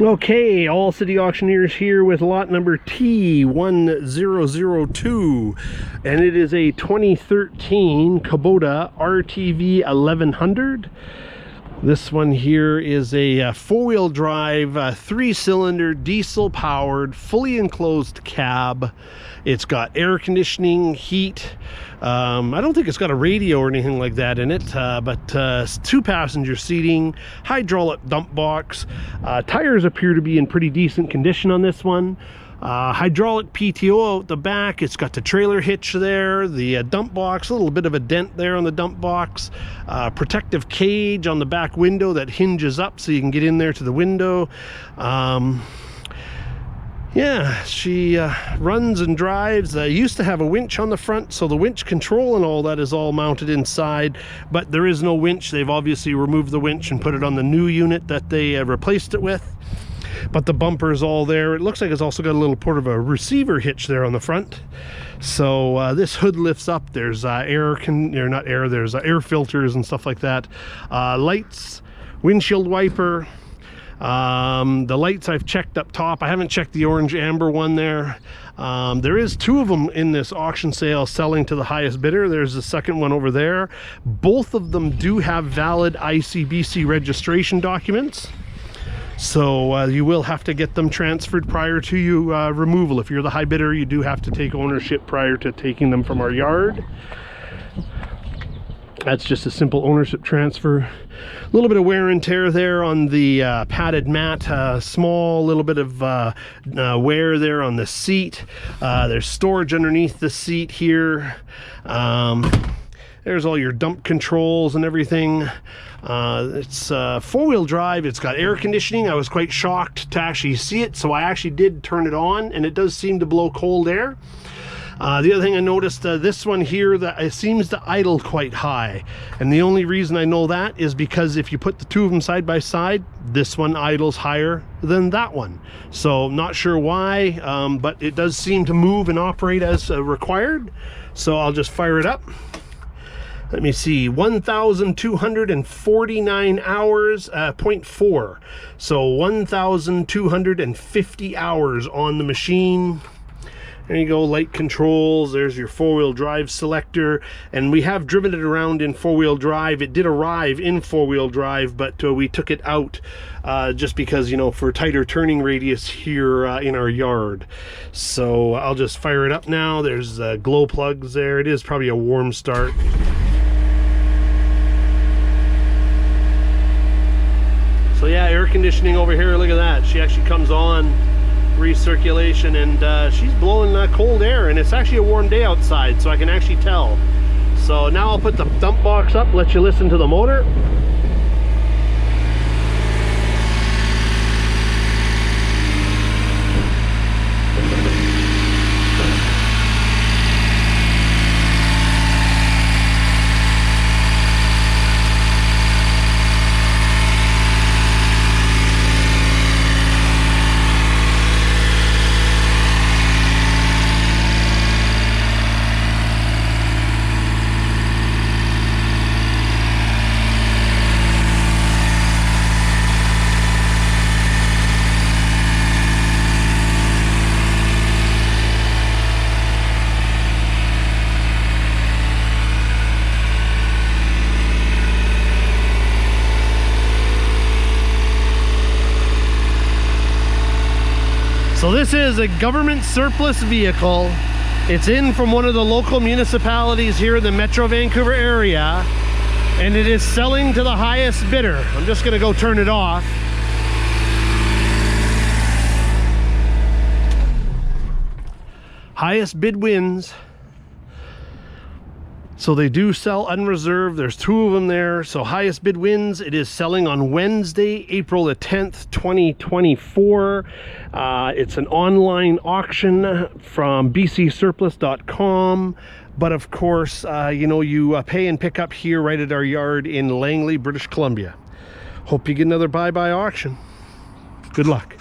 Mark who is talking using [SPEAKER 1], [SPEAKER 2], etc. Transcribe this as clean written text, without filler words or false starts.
[SPEAKER 1] Okay, All City Auctioneers here with lot number T1002, and it is a 2013 Kubota RTV1100. This one here is a four-wheel drive, 3-cylinder, diesel-powered, fully enclosed cab. It's got air conditioning, heat. I don't think it's got a radio or anything like that in it, but 2-passenger seating, hydraulic dump box. Tires appear to be in pretty decent condition on this one. Hydraulic PTO out the back. It's got the trailer hitch there, the dump box, a little bit of a dent there on the dump box, protective cage on the back window that hinges up so you can get in there to the window. Yeah, she runs and drives. Used to have a winch on the front, so the winch control and all that is all mounted inside, but there is no winch. They've obviously removed the winch and put it on the new unit that they replaced it with. But the bumper is all there. It looks like it's also got a little port of a receiver hitch there on the front. So this hood lifts up. There's air filters and stuff like that. Lights, windshield wiper. The lights I've checked up top. I haven't checked the orange amber one there. There is 2 of them in this auction sale selling to the highest bidder. There's the second one over there. Both of them do have valid ICBC registration documents. So you will have to get them transferred prior to you removal. If you're the high bidder, you do have to take ownership prior to taking them from our yard. That's just a simple ownership transfer. A little bit of wear and tear there on the padded mat. Small little bit of wear there on the seat. There's storage underneath the seat here. There's all your dump controls and everything. It's 4-wheel drive. It's got air conditioning. I was quite shocked to actually see it, so I actually did turn it on, and it does seem to blow cold air. The other thing I noticed, this one here, that it seems to idle quite high, and the only reason I know that is because if you put the 2 of them side by side, this one idles higher than that one. So not sure why, but it does seem to move and operate as required. So I'll just fire it up. Let me see, 1,249 hours, 0.4. So 1,250 hours on the machine. There you go, light controls. There's your 4-wheel drive selector, and we have driven it around in 4-wheel drive. It did arrive in 4-wheel drive, but we took it out just because, you know, for tighter turning radius here in our yard. So I'll just fire it up now. There's glow plugs there. It is probably a warm start. So yeah, air conditioning over here, look at that. She actually comes on recirculation, and she's blowing cold air, and it's actually a warm day outside, so I can actually tell. So now I'll put the dump box up, let you listen to the motor. So this is a government surplus vehicle. It's in from one of the local municipalities here in the Metro Vancouver area, and it is selling to the highest bidder. I'm just gonna go turn it off. Highest bid wins. So they do sell unreserved. There's 2 of them there. So highest bid wins. It is selling on Wednesday, April the 10th, 2024. It's an online auction from bcsurplus.com. But of course, you know, you pay and pick up here right at our yard in Langley, British Columbia. Hope you get another buy-by auction. Good luck.